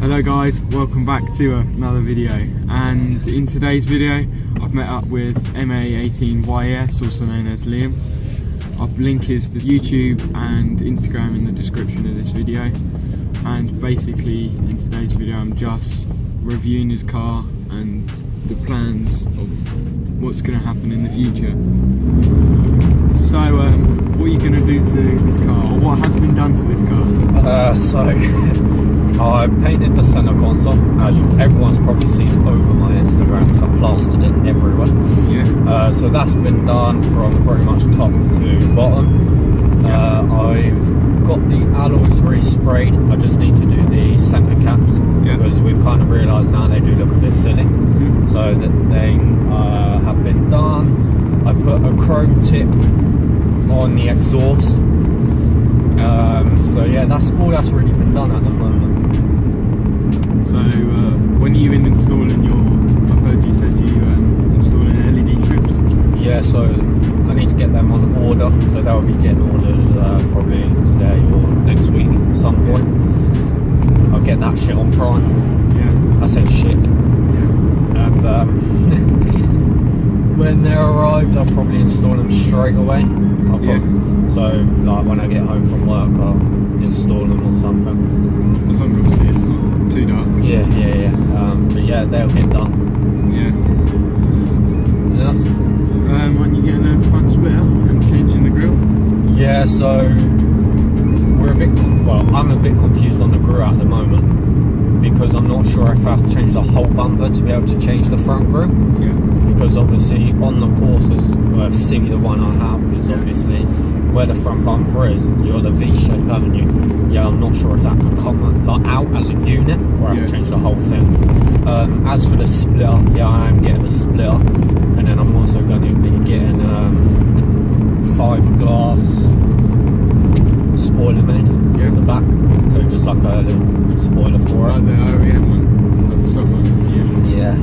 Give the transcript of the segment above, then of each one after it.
Hello guys, welcome back to another video, and in today's video I've met up with MA18YES, also known as Liam. I'll link his to YouTube and Instagram in the description of this video, and basically in today's video I'm just reviewing his car and the plans of what's going to happen in the future. So what are you going to do to this car, or what has been done to this car? I painted the centre console, as everyone's probably seen over my Instagram, so I plastered it everywhere. Yeah. So that's been done from pretty much top to bottom. I've got the alloys re-sprayed. I just need to do the centre caps, because we've kind of realised now they do look a bit silly. So that they have been done. I put a chrome tip on the exhaust. So yeah, that's all that's really been done at the moment. So when are you installing your, I've heard you said you installing LED strips? Yeah, so I need to get them on order, so they'll be getting ordered probably today or next week at some point. I'll get that shit on Prime. Yeah. I said shit. Yeah. And when they're arrived, I'll probably install them straight away. So like when I get home from work, I'll install them or something. As long as obviously it's not too dark. Yeah. But yeah, they'll get done. Yeah. When you getting a front splitter and changing the grille? Yeah, so I'm a bit confused on the grille at the moment, because I'm not sure if I have to change the whole bumper to be able to change the front grille. Yeah. Because obviously on the Corsas, C, the one I have, is obviously where the front bumper is, you've got the V shape, haven't you? Yeah, I'm not sure if that could come like out as a unit, or I have to change the whole thing. As for the splitter, yeah, I am getting a splitter, and then I'm also going to be getting fiberglass spoiler made in the back, so just like a little spoiler for it. Like the OEM one, like the stock one. Yeah.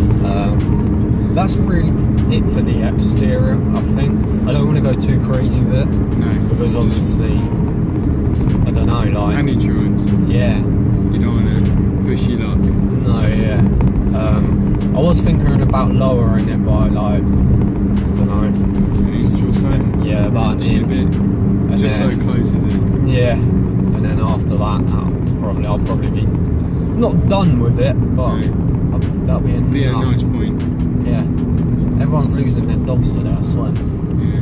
That's really it for the exterior, I think. I don't want to go too crazy with it. No. Because obviously, I don't know, like... And insurance. Yeah. You don't want to push your luck. No, yeah. I was thinking about lowering it by like, I don't know. An inch or so? Yeah, about an inch. Just so close, is it? Yeah. And then after that, I'll probably be not done with it, but that'll be enough. Be a nice point. Yeah. Everyone's losing their dogs today, I swear. Yeah.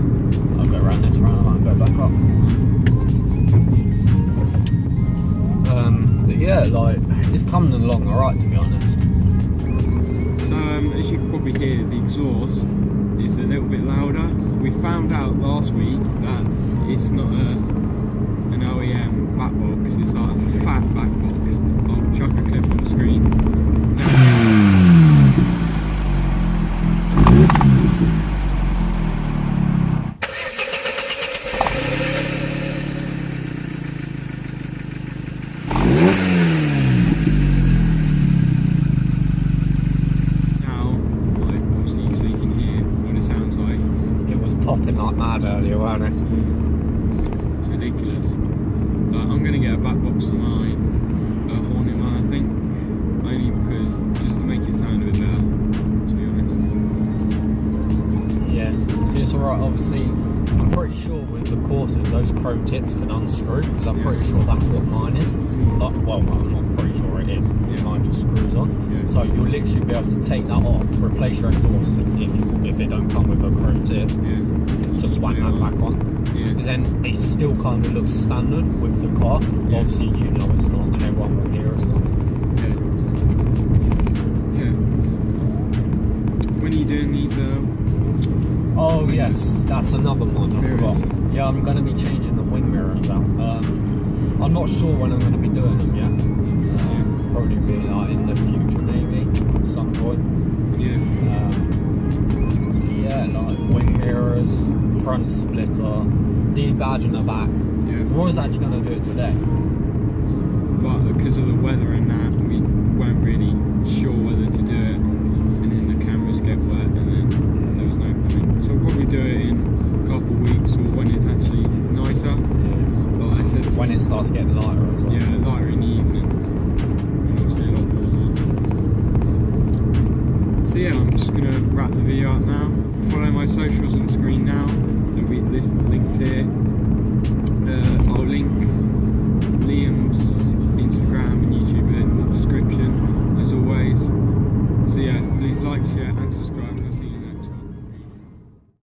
I'll go around this round and go back up. But yeah, like, it's coming along alright, to be honest. So as you can probably hear, the exhaust is a little bit louder. We found out last week that it's not an OEM back box, it's like a fat back box. I'll chuck a clip on the screen. Popping like mad earlier, weren't it? It's ridiculous. I'm going to get a back box for mine, a Hornet one I think, only because just to make it sound a bit better, to be honest. Yeah, so it's alright. Obviously I'm pretty sure with the Corsas those chrome tips can unscrew, because I'm pretty sure that's what mine is. Like, well, I'm not pretty sure it is. Mine just screws on. So you'll literally be able to take that off, replace your exhaust if it don't come with a chrome tip. Just whack that back on. Because then it still kind of looks standard with the car. Obviously you know it's not, and everyone will hear it's not. When are you doing these? Oh yes, that's another one I forgot. Yeah, I'm going to be changing the wing mirrors out. I'm not sure when I'm going to be doing them yet. Probably be like in the future, maybe at some point. Yeah, like wing mirrors, front splitter, D-badge in the back. I was actually going to do it today, but because of the weather and that, we weren't really sure